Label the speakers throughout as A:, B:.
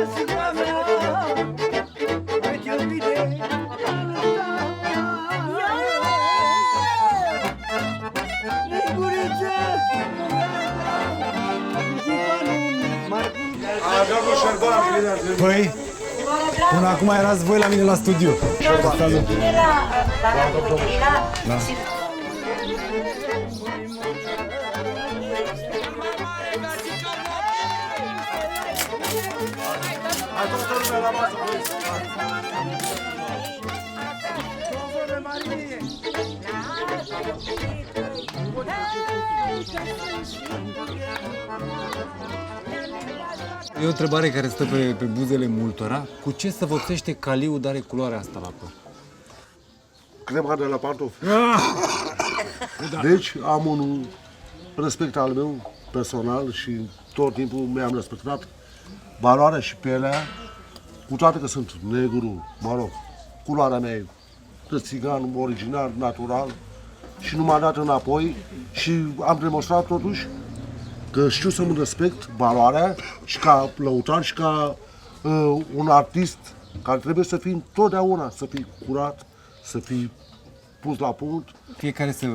A: Drăsica mea, uite iubire, Neguriță,
B: Păi, până acum erați voi la mine la studio. Da.
C: E o întrebare care stă pe buzele multora. Cu ce se vopsește caliul, dar are culoarea asta la păr?
D: Crema de la pantofi. Deci am un respect al meu personal și tot timpul mi-am respectat valoarea și pielea, cu toate că sunt negru, mă rog, culoarea mea e de țigan original, natural și nu m-a dat înapoi și am demonstrat totuși că știu să-mi respect valoarea și ca lăutar și ca un artist care trebuie să fii întotdeauna, să fii curat, să fii pus la punct.
C: Fiecare să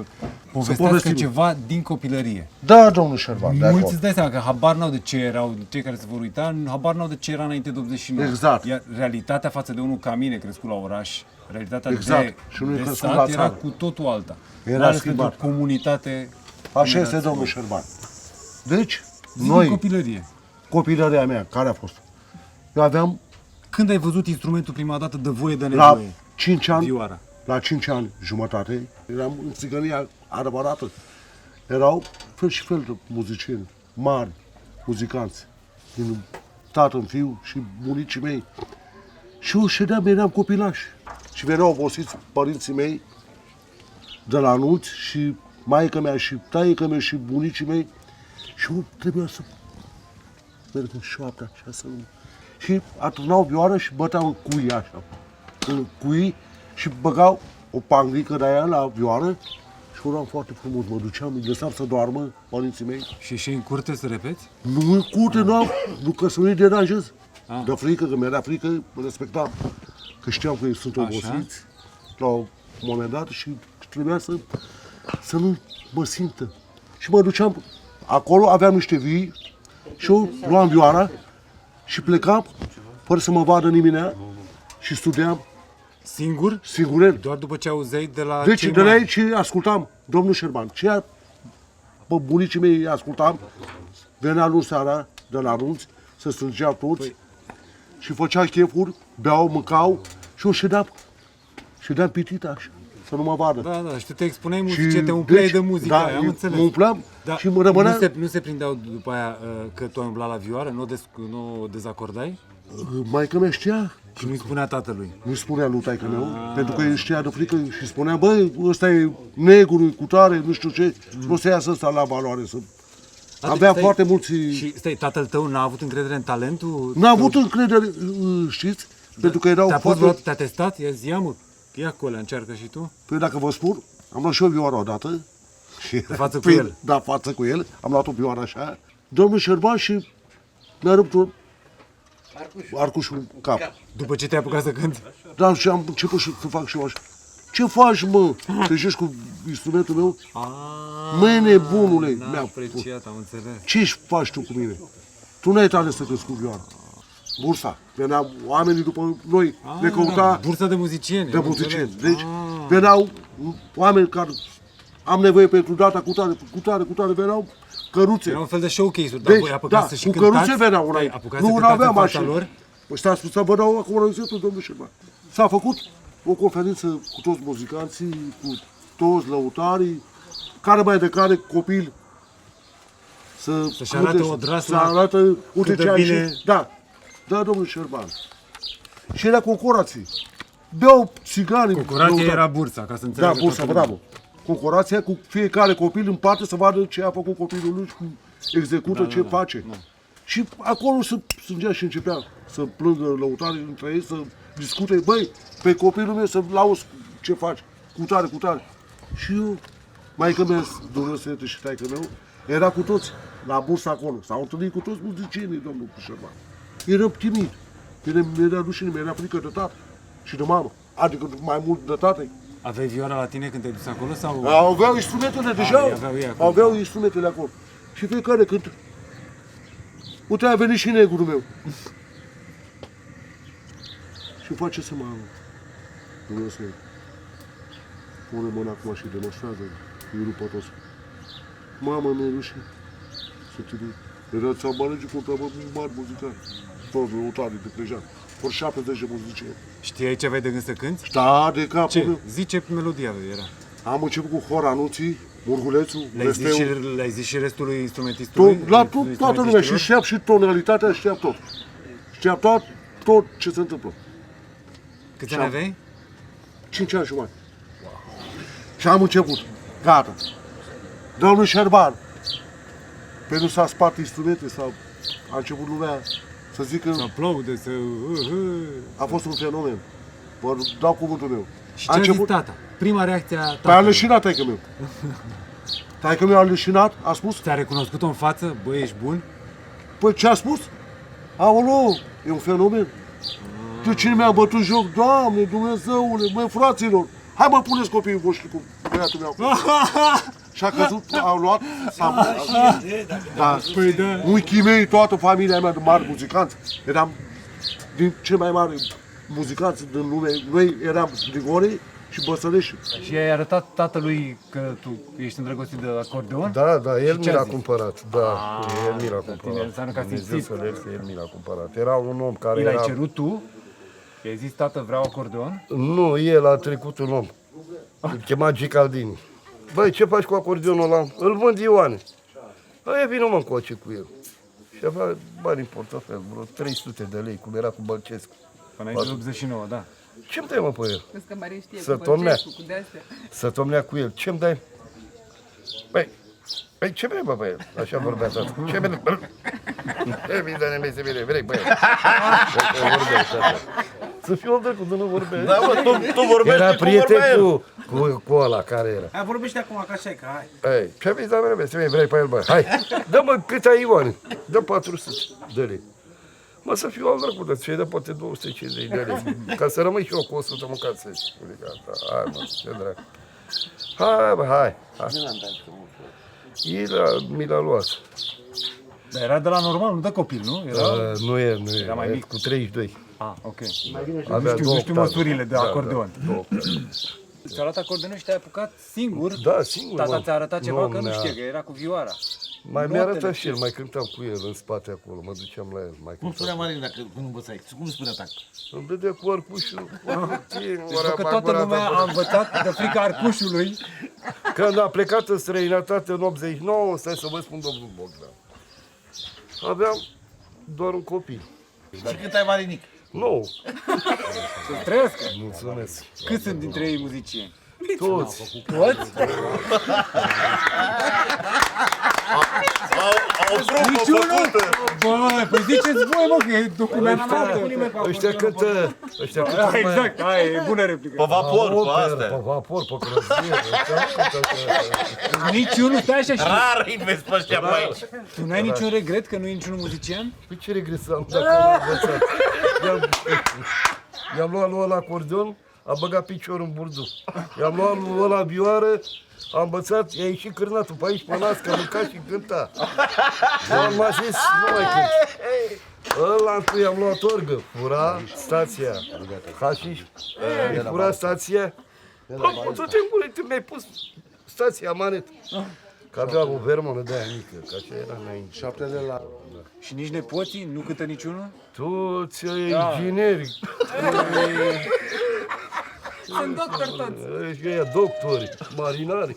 C: povestească ceva din copilărie.
D: Da, domnul Șerban, de
C: Mulți
D: acord.
C: îți dai seama că habar n-au de ce erau, cei care se vor uita, habar n-au de ce era înainte de 89.
D: Exact.
C: Iar realitatea față de unul ca mine, crescut la oraș, realitatea
D: Exact. Și unul
C: de
D: crescut
C: sat
D: la
C: era
D: țară.
C: cu totul alta.
D: Era
C: Mai ales
D: schimbat.
C: pentru comunitate.
D: Așa este, domnul Șerban. Deci,
C: Zi
D: noi,
C: din copilărie.
D: copilăria mea, care a fost? Eu aveam
C: Când ai văzut instrumentul prima dată de voie de
D: la
C: nevoie?
D: 5 ani,
C: Vioara.
D: la 5 ani jumătate, eram în țigănia adevărată. Erau fel și fel de muzicieni, mari muzicanți, din tată în fiu și bunicii mei. Și eu ședeam, eram copilaș. Și veneau obosiți părinții mei de la anunț și maica mea și taică mea și bunicii mei. Și eu trebuia să merg în șoaptă așa să nu... Și atârnau vioară și băteau în cui așa. În cui și băgau o panglică de aia la vioară și uram foarte frumos. Mă duceam, îi lăsam să doarmă părinții mei.
C: Și în curte să repeți?
D: Nu în curte, nu că să nu-i deranjez. De frică, că mi-era frică, mă respectam. Că știam că ei sunt obosiți la un moment dat și trebuia să nu mă simtă. Și mă duceam, acolo aveam niște vii și eu luam vioara și plecam fără să mă vadă nimeni și studiam
C: Singur?
D: singurel.
C: Doar după ce auzeai de la
D: Deci
C: cei
D: de la
C: mari.
D: ei și ascultam, domnul Șerban. Ce pe bunicii mei ascultam, venea lui seara de la anunț, se strângeau toți și făcea chefuri, beau, mâncau și eu ședeam pitit așa, să nu mă vadă.
C: Da, da, și tu te expuneai muzice, te umpleai de muzică,
D: da,
C: am înțeles.
D: mă umpleam
C: Da,
D: și mă rămânea...
C: nu se prindeau după aia că tu ai umblat la vioară? Nu o dezacordai?
D: Maica mea știa,
C: Și nu-i spunea tatălui?
D: nu spunea lui taică meu, pentru că el știa de frică și spunea, băi, ăsta e negru, e cu tare, nu știu ce, nu se iasă ăsta la valoare. Avea foarte mulți...
C: Și stai, tatăl tău n-a avut încredere în talentul?
D: N-a avut încredere, știți, pentru că erau
C: Te-a pus
D: foarte...
C: vreodată, te-a testat? Ia mă, ia cu ăla, încearcă și tu?
D: Păi dacă vă spun, am luat și eu vioara odată. Și
C: De față cu el?
D: Da, față cu el. Am luat o vioară așa. Domnul Șerban și mi-a rupt arcușul în cap.
C: După ce te-ai apucat să cânti?
D: Da, și am început să fac și eu așa. Ce faci, mă? Te joci cu instrumentul meu? Măi, nebunule,
C: N-am
D: mi-a
C: apreciat, am înțeles.
D: ce faci tu cu mine? Tu n-ai tale să cânti cu vioara. Bursa. Veneau oamenii după noi, ne căuta
C: Bursa de muzicieni.
D: de
C: am
D: muzicieni.
C: înțeles.
D: Deci veneau oameni care am nevoie pentru data cu tare, veneau căruțe.
C: Era un fel de showcase-uri, dar
D: Deci,
C: voi apucați
D: da,
C: să și
D: cu
C: cântați?
D: căruțe veneau
C: Stai,
D: înainte.
C: apucați
D: Nu,
C: să cântați
D: n-aveam
C: în fața
D: mașini.
C: lor?
D: Păi stați să vă dau acum răspunsul, domnul Șerban. S-a făcut o conferință cu toți muzicanții, cu toți lăutarii, care mai de care copil
C: Să-și arate o draslă
D: să arată, uite
C: cât de
D: ce ai
C: bine-
D: și... Da, domnul Șerban. Și era concorații. Beau țigani.
C: Concorația
D: lăutari.
C: era bursa, ca să
D: Da,
C: înțeleagă
D: bursa,
C: toată lumea.
D: bravo. Concorația cu fiecare copil în parte să vadă ce a făcut copilul lui și cum execută, ce face. Și acolo se strângea și începea să plângă lăutarii între ei, să discute, băi, pe copilul meu să lauzi ce faci, cu tare. Și eu, maică mea, Dumnezeu și taică meu, era cu toți la bursa acolo. S-au întâlnit cu toți muzicienii, domnul Șerban. eram timid. Mi-era rușine, mi-era frică de tată și de mamă. Adică mai mult de tată.
C: Aveai vioara la tine când te-ai dus acolo sau?
D: Aveau instrumentele deja.
C: aveau ei acolo.
D: Aveau instrumentele acolo. Și fiecare cântă. Uite, a venit și negrul meu. Și face să mă Dumnezeu. Pune mâna acum și demonstrează. Îi rupă toți. Mamă, mi-e rușine. Să te duc. Era țambalege contra mari muzicali. Toți lăutarii de Plejan. Vor 70 de muzicieni.
C: Știai ce aveai de gând să cânti?
D: Da, de capul
C: Ce?
D: meu.
C: Zice melodia era.
D: Am început cu hor anunții, Murgulețul,
C: Le-ai zis și restului instrumentistului?
D: Toată lumea și știam și tonalitatea, știam tot. Știam tot ce se întâmplă.
C: Câți ani aveai?
D: 5 ani jumătate. Și am început. Gata. Domnul Șerban. Pe nu s-a spart instrumente sau a început lumea să zică
C: Să aplaude, să...
D: a fost un fenomen. Vă dau cuvântul meu.
C: Și ce a zis tata? Prima reacție a
D: Păi a
C: tatălui.
D: leșinat taică meu. Taică meu a leșinat, a spus.
C: Ți-a recunoscut-o în față? Bă, ești bun?
D: Păi ce a spus? Aoleu, e un fenomen. De cine mi-a bătut joc? Doamne, Dumnezeule, măi, fraților, hai mă, puneți copiii voștri cu băiatul meu. Și a căzut, au luat, da,
C: Păi da.
D: unchii mei, toată familia mea de mari muzicanți. Eram din cei mai mari muzicanți din lume. Noi eram Grigore și Băsălești.
C: Și ai arătat tatălui că tu ești îndrăgostit de acordeon?
E: Da, el
C: ce
E: mi
C: a
E: l-a
C: zis?
E: cumpărat. Da, el mi l-a
C: tine
E: cumpărat.
C: înseamnă că a
E: Dumnezeu
C: simțit.
E: să le ierte, el mi l-a cumpărat. Era un om care
C: I l-ai
E: era...
C: cerut tu? I-ai zis, tată, vreau acordeon?
E: Nu, el a trecut un om. Îl chema Gicaldini. Băi, ce faci cu acordeonul ăla? Îl vând Ioane. Aia vină mă încoace cu el. Și avea bani în portofel, vreo 300 de lei, cum era cu Bălcescu.
C: Până în 89, da.
E: Ce-mi dai, mă, pe el?
F: Vezi că Marie știe
E: Să
F: cu
E: tomnea.
F: Bălcescu, cu de-astea.
E: Să tomnea cu el. Ce-mi dai? Păi, ce vrei, bă, pe el? Așa vorbea tata. Ce vrei? Vrei, băi. Să fiu om drept, nu vorbea.
G: Da, mă, tu vorbești
E: Era
G: cum vorbea
E: prieten
G: el.
E: cu ăla care era.
A: Hai, vorbește acum, ca așa e, că hai.
E: Ei, ce vrei, da, vrei pe el, bă? Hai, dă-mă cât ai Ioane. Dă 400 de lei. Mă, să fiu al dracu, dar ți-ai dat poate 250 de lei. Ca să rămâi și eu cu 100 măcar să zici. Hai, mă, ce dracu. Hai, bă, hai. Mi l-a luat.
C: Dar era de la normal, nu de copil, nu? Era...
E: Nu e,
C: Era mai mic.
E: cu 32.
C: Ah, ok.
E: Avea
C: Nu știu măsurile de acordeon.
E: Da.
C: Ți-a luat acordeonul și te-ai apucat singur?
E: Da, singur,
C: Tata
E: mă.
C: ți-a arătat ceva
E: Nu
C: că nu
E: mi-a-
C: știe, că era cu vioara.
E: Mai
C: Notele,
E: mi-a arătat și
C: ce-
E: el, mai cântam cu el în spate acolo, mă duceam la el. Mai
G: Cum
E: cântam.
G: spunea Marin dacă când învățai? Cum spunea tata?
E: Îmi dădea cu arcușul.
C: Deci că toată lumea a învățat de frica arcușului.
E: Când a plecat în străinătate în 89, stai să vă spun, domnul Bogdan, aveam doar un copil.
G: Și cât ai Marinic?
E: Nu,
C: Să trăiască.
E: mulțumesc.
C: Cât sunt dintre ei muzicieni?
E: Toți.
C: Toți?
G: Au trupă
C: Niciunul?
G: făcută!
C: Bă, păi ziceți voi, mă, că e documentat.
E: Ăștia cântă,
C: Da, exact, aia e bună replică.
G: Pe vapor, pe
E: Pe
G: astea.
E: vapor, pe crăzie. ăștia cântă că-
C: Niciunul, stai așa și
G: Rar îi vezi pe ăștia pe aici.
C: tu n-ai niciun regret că nu e niciunul muzician?
E: Păi ce regret să am dacă nu am învățat? I-am luat lui ăla acordeon, a băgat piciorul în burdu. I-am luat lui ăla vioară, a învățat, i-a ieșit cârnatul pe aici, pe nas, că mânca și cânta. M-a zis, nu mai cânt. Ăla întâi am luat orgă, fura stația. Hașiș, fura stația. Tu te îngurite, mi-ai pus stația manet. Că avea o vermonă de aia mică, că așa era înainte.
D: 7 de la...
C: Și nici nepoții nu cântă niciunul?
E: Toți ingineri,
F: Sunt doctor toți.
E: ăia doctori, marinari.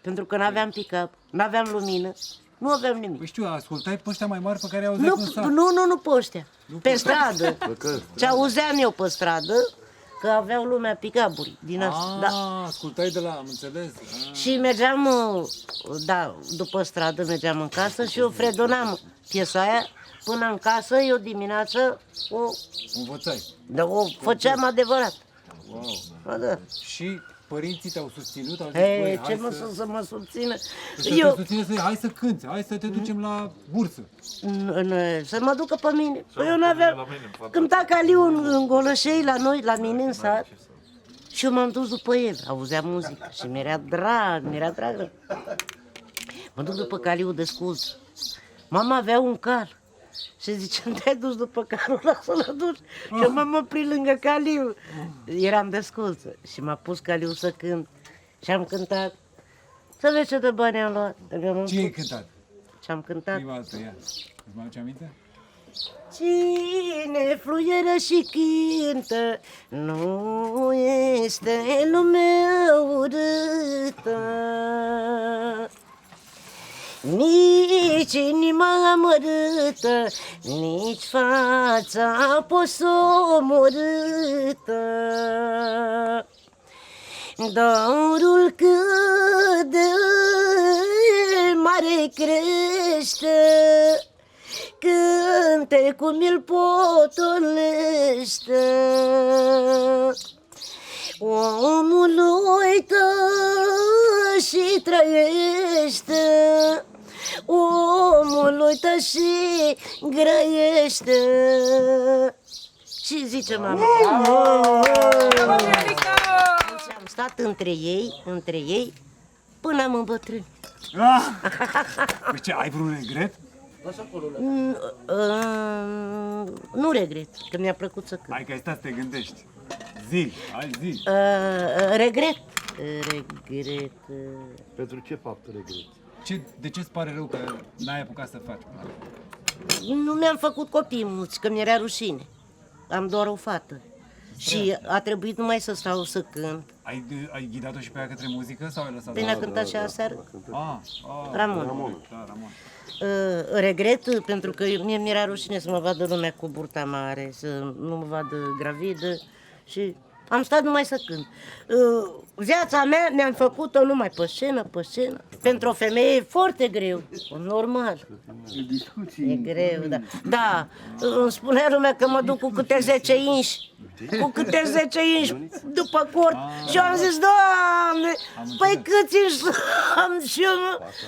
H: Pentru că n-aveam pick-up, n-aveam lumină, nu aveam nimic.
C: Păi știu, ascultai pe ăștia mai mari pe care i-au zis în sat.
H: Nu pe ăștia. Pe stradă. Ce auzeam eu pe stradă, că aveau lumea pick-up-uri din asta. Da.
C: Ascultai de la, am înțeles.
H: Și mergeam, da, după stradă mergeam în casă și eu fredonam piesa aia până în casă, eu dimineață
C: Învățai.
H: o făceam adevărat.
C: Wow.
H: Da.
C: Și Părinții te-au susținut? Au zis,
H: Ei,
C: băi,
H: ce
C: hai
H: mă să mă susțină?
C: să te susține hai să cânti, hai să te ducem la bursă.
H: Să mă ducă pe mine. Păi eu n-aveam... Cânta Caliu în Golășei la noi, la mine în sat. Și eu m-am dus după el, auzeam muzică și mi-era dragă. Mă duc după Caliu de scult. Mama avea un cal și zice, te-ai dus după calul ăla să-l duci? Și eu m-am oprit lângă Caliu. Eram de sculță și m-a pus Caliu să cânt și am cântat. Să vezi ce de bani am luat.
C: Ce ai cântat?
H: Și am cântat.
C: Prima dată, ia. Îți mai aduce aminte?
H: Cine fluieră și cântă, nu este lumea urâtă. Nici inima amărâtă, nici fața posomorâtă. Dorul cât de mare crește, cântecul mi-l potolește. Omul uită și trăiește, omul uită și grăiește. Și zice mama. Și am stat între ei, până am îmbătrânit.
C: Păi ce, ai vreun regret?
H: Nu regret, că mi-a plăcut să cânt.
C: Hai că ai stat să te gândești. Zi, hai zi.
H: Regret.
E: Pentru ce faptă regret?
C: De ce îți pare rău că n-ai apucat să faci?
H: Nu mi-am făcut copii mulți, că mi-era rușine. Am doar o fată. Și a trebuit numai să stau să cânt.
C: Ai ghidat-o și pe ea către muzică sau ai lăsat?
H: Păi ne-a cântat și aseară.
C: Ramon. Da, Ramon.
H: Regret pentru că mie mi-era rușine să mă vadă lumea cu burta mare, să nu mă vadă gravidă și am stat numai să cânt. Viața mea mi-am făcut-o numai pe scenă. Pentru o femeie e foarte greu, normal. E greu, da. Da, îmi spunea lumea că mă duc cu câte 10 inși. Cu câte 10 inși după cort. Și eu am zis, Doamne, păi câți inși am și eu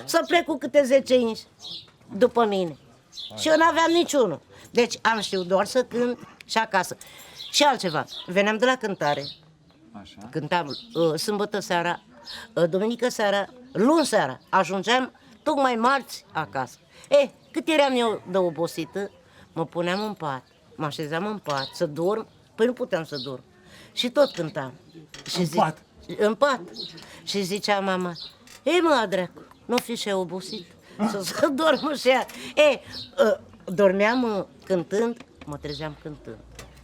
H: să plec cu câte 10 inși după mine. Și eu n-aveam niciunul. Deci am știut doar să cânt și acasă. Și altceva, veneam de la cântare.
C: Așa.
H: Cântam sâmbătă seara, duminică seara, luni seara. Ajungeam tocmai marți acasă. Cât eram eu de obosită, mă puneam în pat, mă așezam în pat să dorm, păi nu puteam să dorm. Și tot cântam. Și
C: pat?
H: În pat. Și zicea mama, mă, dracu, nu fi și obosit, să dormă și ea. Dormeam cântând, mă trezeam cântând.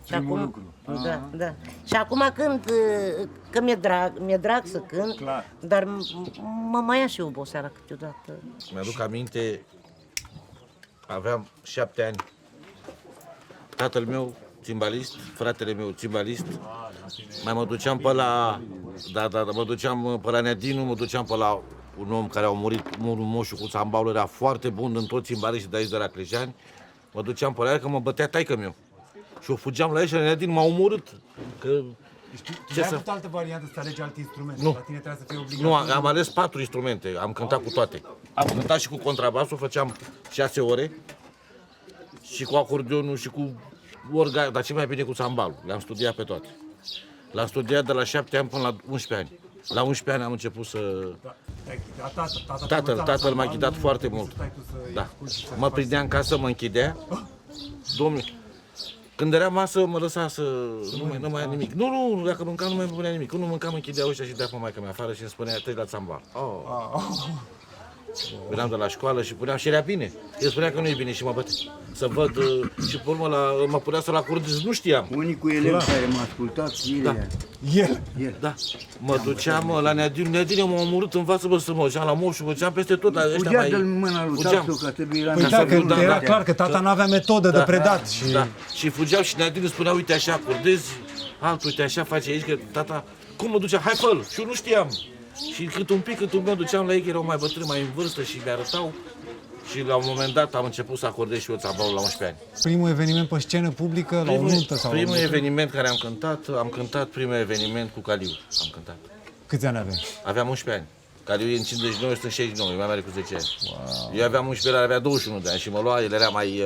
H: Și acum, da. Și acum cânt, că mi-e drag să cânt,
C: clar,
H: dar mă mai ia și oboseala câteodată.
G: Mi-aduc aminte, aveam 7 ani. Tatăl meu, țimbalist, fratele meu, țimbalist. Mai mă duceam pe la... mă duceam pe la Neadinu, mă duceam pe la un om care a murit, moșul cu țambalul, era foarte bun în toți țimbaliști de aici de la Clejani. Mă duceam pe la el că mă bătea taică meu. Și eu fugeam la el și la Neadinu m-a omorât. Că...
B: Tu ai avut altă variantă să alegi alt instrument?
G: Nu.
B: La tine trebuie să fie obligat.
G: Nu, am ales 4 instrumente, am cântat cu toate. Am cântat și cu contrabasul, făceam 6 ore. Și cu acordeonul și cu orga, dar ce mai bine cu țambalul. Le-am studiat pe toate. L-am studiat de la 7 ani până la 11 ani. La 11 ani am început să... Tatăl m-a ghidat foarte mult. Da. Mă prindea în casă, mă închidea. Domnule, când era masă, mă lăsa să... Nu mai ia nimic. Nu, dacă mâncam, nu mai punea nimic. Când nu mâncam, închidea ăștia și dea pe maică mea afară și îmi spunea, treci la țambal. Veneam de la școală și puneam și era bine. El spunea că nu e bine și mă bătea. Să văd și pe urmă mă punea să la curând, nu știam.
I: Unicul elev care m-a ascultat,
B: El.
G: Da. Mă duceam la Neadinu, m-a omorât în față, să mă duceam la moșul, mă duceam peste tot.
I: Fugea de mâna lui tatăl, că trebuie la...
B: Păi da, că era clar că tata n-avea metodă de predat și...
G: Da. Și fugeau și Neadinu spunea, uite așa, curdezi, altul, uite așa, face aici, că tata, cum mă ducea, hai fă-l, și eu nu știam. Și cât un pic duceam la ei, că erau mai bătrâni, mai în vârstă și mi-arătau. Și la un moment dat am început să acordez și eu țambalul la 11 ani.
B: Primul eveniment pe scenă publică, la o nuntă sau...
G: Primul eveniment care am cântat primul eveniment cu Caliu. Am cântat.
B: Câți ani aveai?
G: Aveam 11 ani. Caliu e în 59, eu sunt în 69, e mai mare cu 10 ani. Wow. Eu aveam 11 ani, el avea 21 de ani și mă lua, el era mai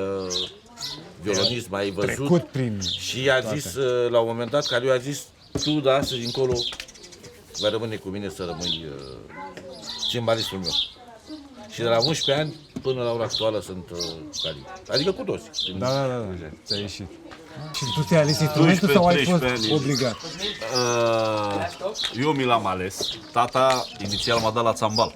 G: violonist, mai văzut.
B: Trecut prin...
G: Și a zis, la un moment dat, Caliu a zis, tu de astăzi încolo va rămâne cu mine să rămâi cimbalistul meu. Și de la 11 ani până la ora actuală sunt Caliu. Adică cu toți.
B: Da. Ți-a ieșit. Și tu ți-ai ales instrumentul sau ai fost
J: 12 ani.
B: obligat?
J: Eu mi l-am ales. Tata inițial m-a dat la țambal.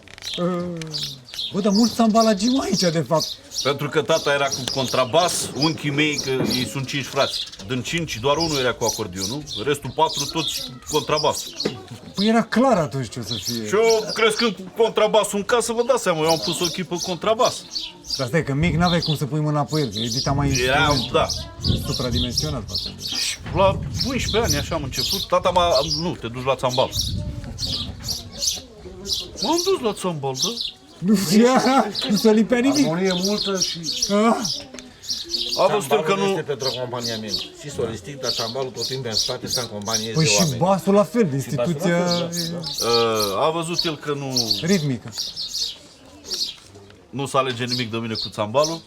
B: Bă, dar mulți țambalagiu aici, de fapt.
J: Pentru că tata era cu contrabas, unchii mei, că ei sunt 5 frați. Din 5, doar unul era cu acordionul, restul 4 toți cu contrabas.
B: Păi era clar atunci ce o să fie.
J: Și eu, crescând cu contrabasul în casă, vă dați seama, eu am pus o echipă contrabas.
B: Dar stai, că mic n-aveai cum să pui mâna pe el, că edita mai
J: Era, da.
B: supradimensionat față de...
J: Și la 11 ani, așa am început, tata m-a... Nu, te duci la țambal. M-am dus la țambal, da?
B: Nu se lipea nimic.
D: Armonie multă și...
J: A văzut el că nu...
G: este pentru acompaniament. Și solistic, dar țambalul tot timpul în spate să acompanieze
B: Păi și
G: oameni.
B: basul la fel, instituția
J: A văzut el că nu...
B: ritmică.
J: Nu se alege nimic de mine cu țambalul.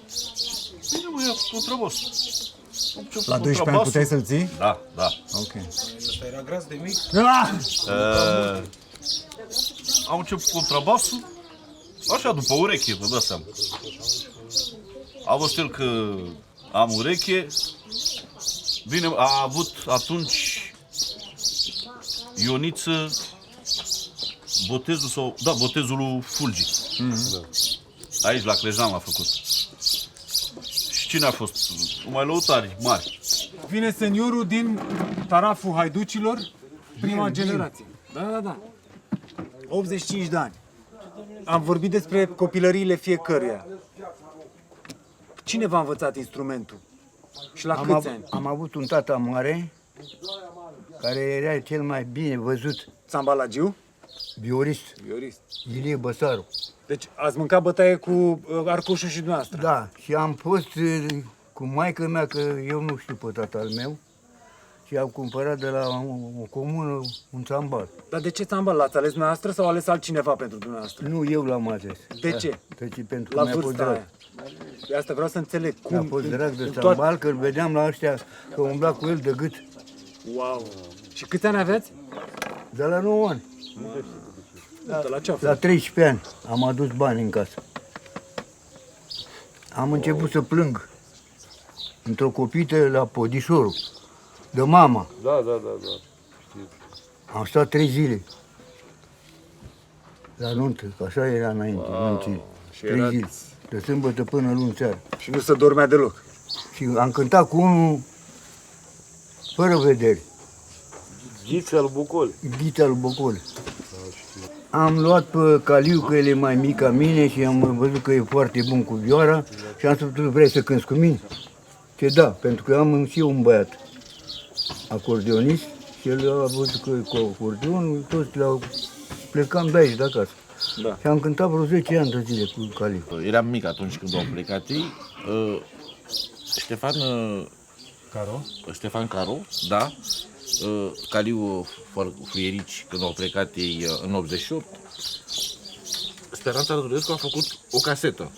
J: Bine, mă ia contrabas.
B: La 12 ani puteai să-l ții?
J: Da.
B: Ok.
A: Ăsta era gras de mic.
J: Am început contrabasul, așa, după ureche, vă dați seama. A văzut el că am ureche, bine, a avut atunci Ioniță botezul sau, da, botezul lui Fulgi. Aici, la Clejan a făcut. Și cine a fost? Numai lăutari mari.
B: Vine seniorul din taraful Haiducilor, prima generație. Da. 85 de ani. Am vorbit despre copilăriile fiecăruia. Cine v-a învățat instrumentul? Și la câți ani?
I: Am avut un tată mare, care era cel mai bine văzut
B: Țambalagiu?
I: violist, Ilie Băsaru.
B: Deci ați mâncat bătaie cu arcușul și dumneavoastră?
I: Da, și am fost cu maică mea, că eu nu știu pe tatăl meu, și am cumpărat de la o comună un țambal.
B: Dar de ce țambal? L-ați ales dumneavoastră sau a ales altcineva pentru dumneavoastră?
I: Nu, eu l-am ales.
B: De ce?
I: Deci pentru
B: La
I: că mi-a fost
B: vârsta
I: drag.
B: aia. De asta vreau să înțeleg. Cum?
I: Mi-a fost drag de
B: în
I: țambal, că îl vedeam la ăștia, că umbla cu el de gât.
B: Wow! Și câți ani aveți?
I: De la 9 ani.
B: La ce a fost?
I: La 13 ani am adus bani în casă. Am început să plâng într-o copită la Podișorul, de mama.
E: Da.
I: Am stat 3 zile la nuntă, că așa era înainte, nunții. 3 zile, de sâmbătă până luni seara.
B: Și nu se dormea deloc.
I: Și am cântat cu unul fără vedere,
E: Ghița lui Bucol.
I: Ghita lui Bocol. Am luat pe Caliu, că el e mai mic ca mine, și am văzut că e foarte bun cu vioara și am spus, tu vrei să cânti cu mine? Ce da, pentru că am și eu un băiat acordeonist și el a văzut că e cu acordeonul, toți plecam de aici, de acasă.
B: Da.
I: Și am cântat vreo 10 ani de zile cu Caliu.
G: Eram mic atunci când au plecat ei. Ștefan Caro, da. Caliu Fluierici, când au plecat ei în 88. Speranța Rădulescu a făcut o casetă.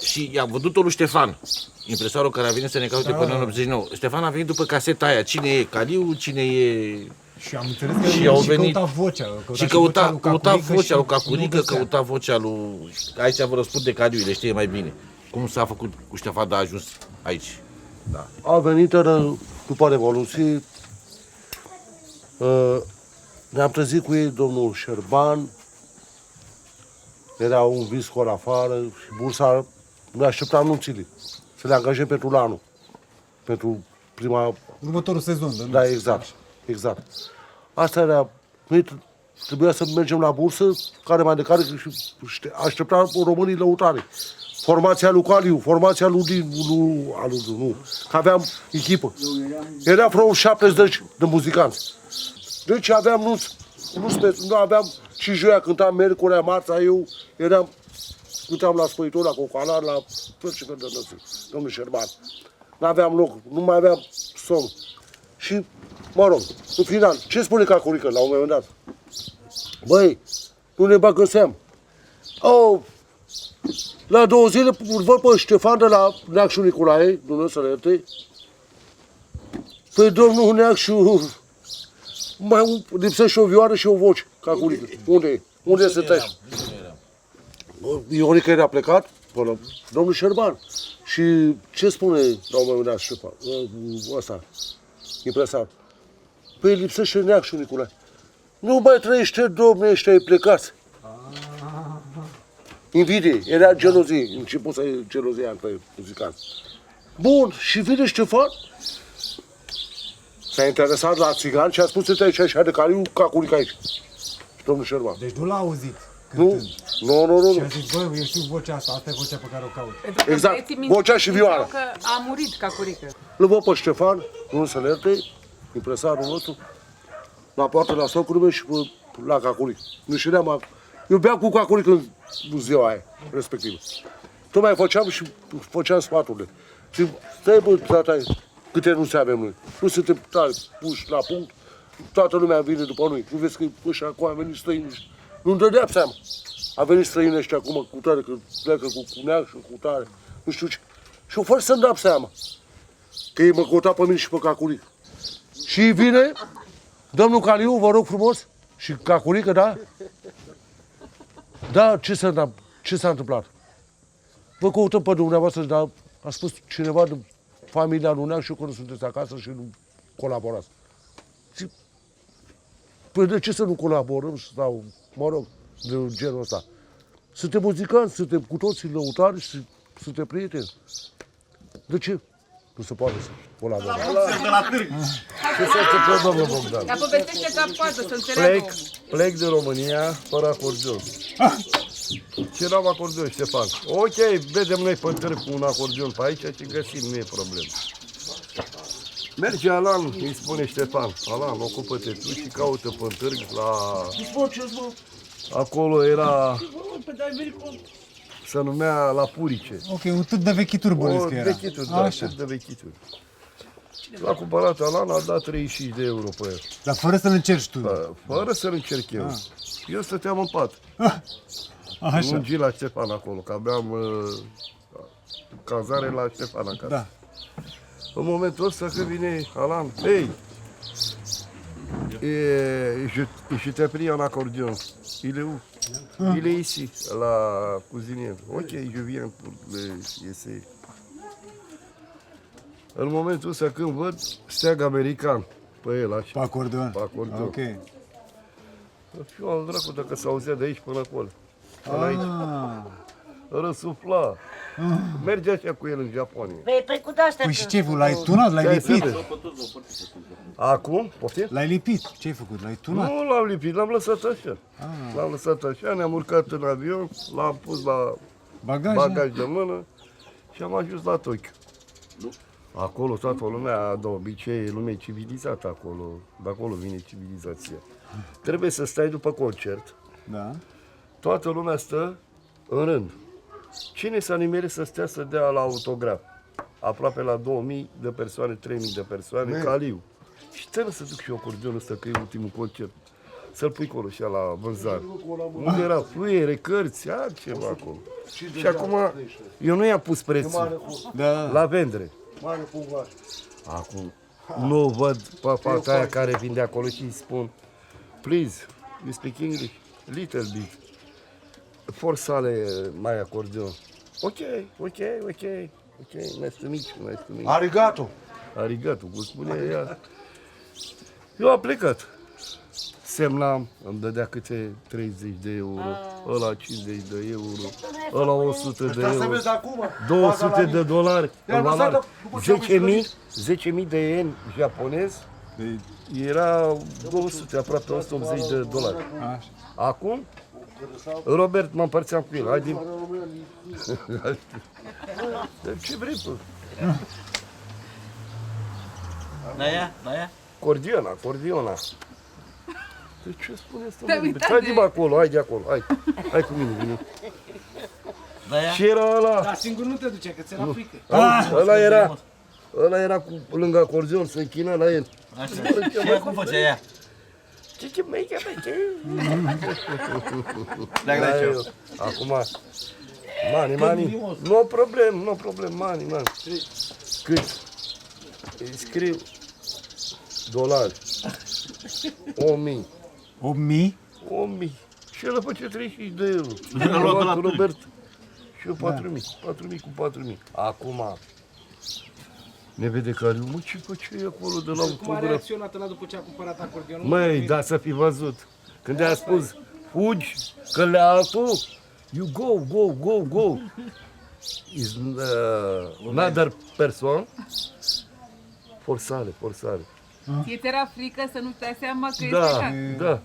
G: Și i-a vădut-o lui Ștefan, impresarul care a venit să ne caute până în 89. Ștefan a venit după caseta aia. Cine e Caliu, cine e...
B: Și am înțeles că
G: Și au
B: și
G: venit-
B: căuta vocea.
G: Și căuta vocea lui
B: și
G: Cacurică,
B: nu găsea.
G: căuta vocea lui... Aici vă răspunde Caliu, le știe mai bine. Cum s-a făcut cu Ștefan, dar a ajuns aici. Da.
D: A venit după Revoluție, ne-am trezit cu ei, domnul Șerban, era un viscol afară și bursa, ne așteptam anunțile, să le angajăm pentru anul, pentru prima...
B: Următorul sezon,
D: Da, exact. Asta era, noi trebuia să mergem la bursă, care mai de care și așteptam românii lăutare. Formația lui Caliu, formația lui nu, că aveam echipă. Era vreo 70 de muzicanți. Deci aveam, nu aveam, și joia cântam miercurea, marța, eu cântam la spăitor, la cocalar, la tot ce fel de năsuri, domnul Șerban. N-aveam loc, nu mai aveam somn. Și, mă rog, în final, ce spune Cacurică la un moment dat? Băi, nu ne bag în seamă. La 2 zile văd pe Ștefan de la Neacșu Nicolae, Dumnezeu să le ierte. Păi domnul Neacșu, mai lipsește o vioară și o voce, Cacurică. Unde e? Unde se tăi? Ionică era plecat până domnul Șerban. Și ce spune la un moment dat Ștefan? Ăsta, impresar. Păi lipsește Neacșu Nicolae. Nu mai trăiește, domne, ăștia plecați. Invidie, era gelozie, început să e gelozia între muzicanți. Bun, și vine Ștefan, s-a interesat la țigan și a spus să te aici așa de caliu, Cacurică aici. Și domnul Șerban.
B: Deci nu l-a auzit.
D: Nu, nu.
B: Și a zis, bă, eu știu vocea asta e vocea pe care o caut.
F: Pentru că
D: Exact,
F: băieții
D: vocea și vioara.
F: că a murit Cacurică.
D: Îl văd pe Ștefan, nu să le ierte, impresarul nostru, la poartă la socrul meu și la Cacurică. Nu știam, eu beam cu Cacurică în ziua aia, respectivă. Tocmai făceam sfaturile. Și stai bă, tata, câte nu avem noi. Nu suntem tare puși la punct, toată lumea vine după noi. Nu vezi că ăștia acum au venit străini. Nu-mi dădeam seama. A venit străini ăștia acum cu tare, că pleacă cu neac și cu tare, nu știu ce. Și fără să-mi dau seama că ei mă căuta pe mine și pe Cacurică. Și vine domnul Caliu, vă rog frumos, și Cacurică, da? Da, ce s-a întâmplat? Vă căutăm pe dumneavoastră, dar a spus cineva din familia lui Neac și eu că nu sunteți acasă și nu colaborați. Și, păi de ce să nu colaborăm sau, mă rog, de genul ăsta? Suntem muzicanți, suntem cu toții lăutari și suntem prieteni. De ce? Nu se poate să colaborăm.
E: Ce se întâmplă, domnul Bogdan?
F: Dar povestește ca poate să înțeleagă.
E: Plec din România fără acordeon. Ce n-am acordeon, Ștefan? Ok, vedem noi pântări cu un acordeon pe aici și găsim, nu e problemă. Merge Alan, îi spune Ștefan, Alan, ocupă-te tu și caută pântări la... Acolo era... Se numea La Purice.
B: Ok, un tât de vechituri bănesc că era.
E: Vechituri, da,
B: Așa.
E: de vechituri. L-a cumpărat Alan, a dat 35 de euro pe el.
B: Dar fără să-l încerci tu.
E: Da, fără să-l încerc eu. Eu stăteam în pat.
B: Așa.
E: Lungi la Ștefan acolo, că aveam cazare la Ștefan acasă.
B: Da.
E: În momentul ăsta că vine Alan, hey, je t'ai pris un acordeon. Il est où? Il est ici, la cuisinière. Ok, je viens pour essayer. În momentul ăsta când văd steag american pe el așa.
B: Pe acordeon.
E: Pe acordeon.
B: Ok.
E: Eu al dracu dacă s-auzea de aici până acolo. Până aici. Răsufla. Merge așa cu el în Japonia.
H: Păi cu de-astea
B: Păi și ce ai făcut? L-ai tunat? L-ai lipit?
E: Acum? Poftim?
B: L-ai lipit? Ce ai făcut? L-ai tunat?
E: Nu l-am lipit, l-am lăsat așa. L-am lăsat așa, ne-am urcat în avion, l-am pus la bagaj de mână și am ajuns la Tokyo. Acolo toată lumea, de obicei, lume civilizată acolo, de acolo vine civilizația. Trebuie să stai după concert,
B: Da.
E: toată lumea stă în rând. Cine s-a nimerit să stea să dea la autograf? Aproape la 2000 de persoane, 3000 de persoane, Caliu. Și trebuie să duc și eu acordionul ăsta, că e ultimul concert. Să-l pui acolo și la vânzare. Unde era fluiere, cărți, altceva acolo. Și acum, eu nu i-am pus prețul la vendre. Acum, nu văd pe fata aia care vinde acolo și îi spun, please, you speak English? Little bit. Forsale mai acordeon. Ok, nice to meet you.
D: Arigato!
E: Arigato, cum spune ea. Eu am plecat. Semnam, îmi dădea câte 30 de euro, ăla 50 de euro, ăla 100 de euro, 200 de dolari, 10.000 de ieni japonezi, era 200, aproape 180 de dolari. Acum, Robert, mă împărțeam cu el, haide. Ce vrei, bă?
G: Naia?
E: Cordiona. De ce spune asta? Haide mă acolo, hai de acolo, hai cu mine, vine. Și era ăla.
A: Dar singur nu te duce, că ți-era frică.
E: Ăla era cu, lângă acordeon, se închina la el.
G: Așa. Și cum făcea ea?
E: Acum, money, no problem, money. Cât? Îi scriu dolari. 1000.
B: 8.000?
E: 1000. Și el face 35 de euro.
J: Le-a luat de la
E: Robert. Și eu 4.000. 4.000 cu 4.000. Acum ne vede Caliu, mă, ce făceai acolo de la
A: Cum a
E: autograf?
A: reacționat ăla după ce a cumpărat acordeonul?
E: Măi, da să fi văzut. Când a spus, fugi, că le altul, you go. Is another person. Forsare.
F: Ție ți-era frică să nu-ți dai seama că este cat.
E: Da.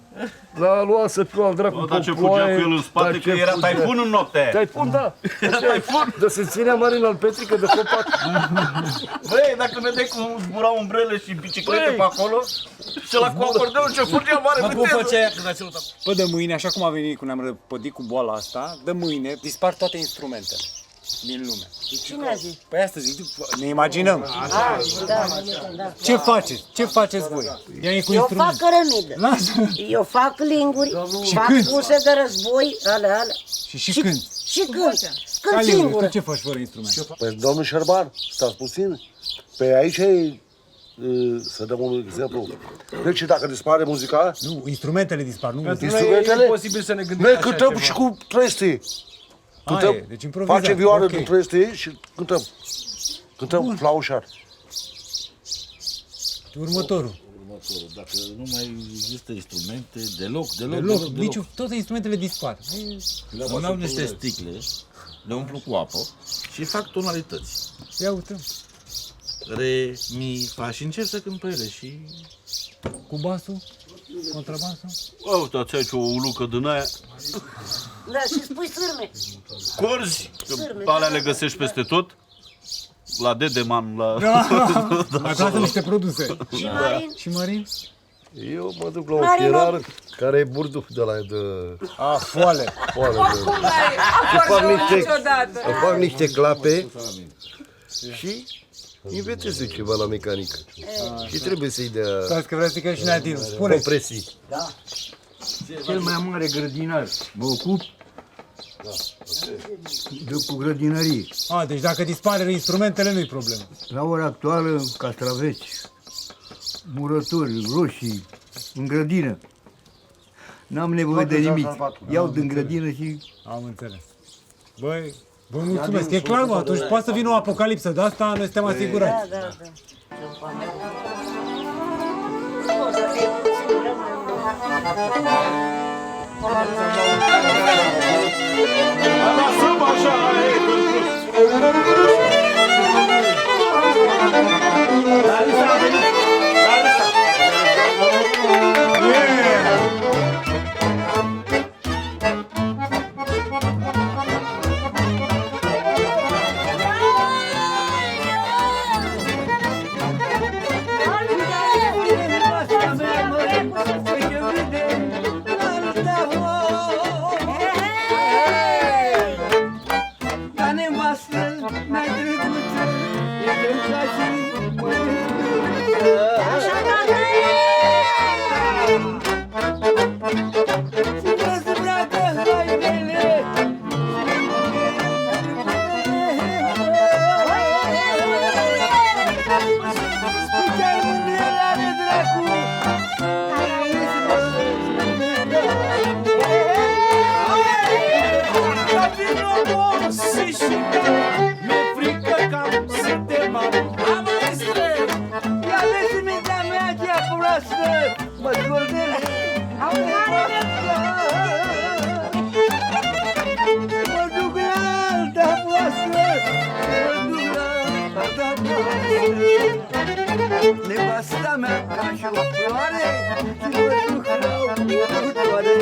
E: L-a luat să fiu al dracu.
J: Dar ce fugea cu el în spate, că era taifun în noapte.
E: Taifun, da. Dar se ținea Marina al Petrică de copac.
J: Băi, dacă vedeai cum zburau umbrele și biciclete pe acolo, și ăla cu acordeonul ce fugea mare
G: Cum făcea ea când a ținut acolo?
B: Păi de mâine, așa cum a venit, când am răpădit cu boala asta, de mâine dispar toate instrumentele din lume.
H: Cine a zis?
B: Păi asta zic, ne imaginăm.
H: Da.
B: Ce faceți voi? Ia cu
H: Eu
B: instrumente.
H: fac cărămidă.
B: Lasă.
H: Eu fac linguri,
B: Și
H: fac
B: cânt.
H: puse de război, alea.
B: Și când?
H: Și cânt. Cânt
B: Caliu, tu
H: singură.
B: ce faci fără instrumente?
D: Păi, domnul Șerban, stați puțin. Pe aici e, să dăm un exemplu. Deci dacă dispare muzica,
B: Nu, instrumentele dispar, nu muzica.
D: instrumentele,
A: E imposibil să ne gândim
D: noi
A: așa
D: cântăm
A: ceva.
D: și cu trestii. Cântăm,
B: e, deci improvizat,
D: facem vioară
B: ok.
D: din trestii și cântăm. Cântăm flaușar.
B: Următorul.
G: Dacă nu mai există instrumente, deloc.
B: Nici toate instrumentele dispar.
G: Îmi iau niște sticle, le umplu cu apă și fac tonalități.
B: Ia uite,
G: Re, mi, fa și încerc să cânt pe ele și...
B: cu basul, contrabasul.
J: Uitați aici o ulucă din aia.
H: Da, și spui sârme.
J: Corzi, că alea le găsești peste tot. La Dedeman, la...
B: Mai lasă niște produse.
H: Și Marin?
B: Și Marin?
E: Eu mă duc la o
H: Marino.
E: pierar care e burduf de la de
B: Foale.
E: foală.
F: Oricum n-ai acordeonul niciodată.
E: Fac niște clape și inventez eu ceva la mecanică. Și trebuie să-i dea
B: Stați că vreau să zică și Nadine. Spune.
E: compresii.
I: Cel mai mare grădinar. Mă ocup cu grădinărie.
B: Deci dacă dispare instrumentele, nu-i problemă.
I: La ora actuală, castraveți, murături, roșii, în grădină. N-am nevoie de nimic. Iau din grădină și...
B: Am înțeles. Băi, vă mulțumesc. E clar, mă, atunci poate să vină o apocalipsă de asta, noi suntem asigurați.
H: Da. O să fie singură,
J: Lasă-mă așa,
I: Nevasta mea ca și o floare, și mă duc la o curătoare.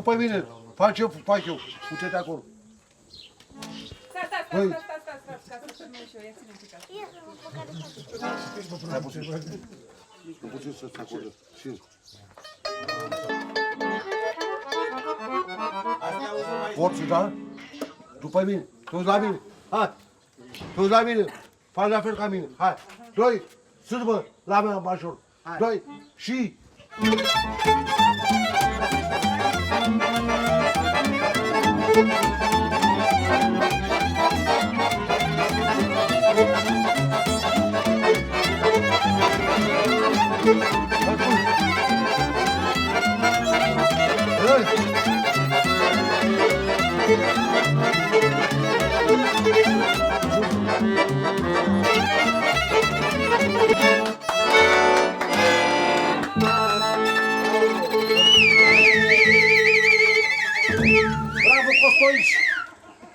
D: după mine. Fac eu, fac eu. Uite-te acolo.
F: Stai, ca să filmez și eu, ia ține un pic așa.
D: Stai puțin. Nu puțin să-ți acordă. Și... Forță, da? După mine. Toți la mine. Hai. Toți la mine. Faci la fel ca mine. Hai. 2. Sârbă la mea major. 2. Și... Bravo, Costoici!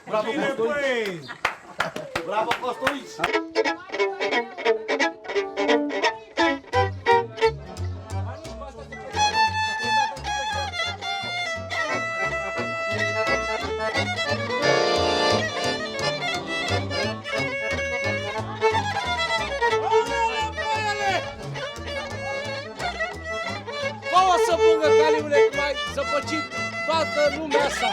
D: Bravo, Costoici! Bravo, Costoici!
A: Fă-o să plângă, Caliule, cum ai zăpăcit toată lumea asta!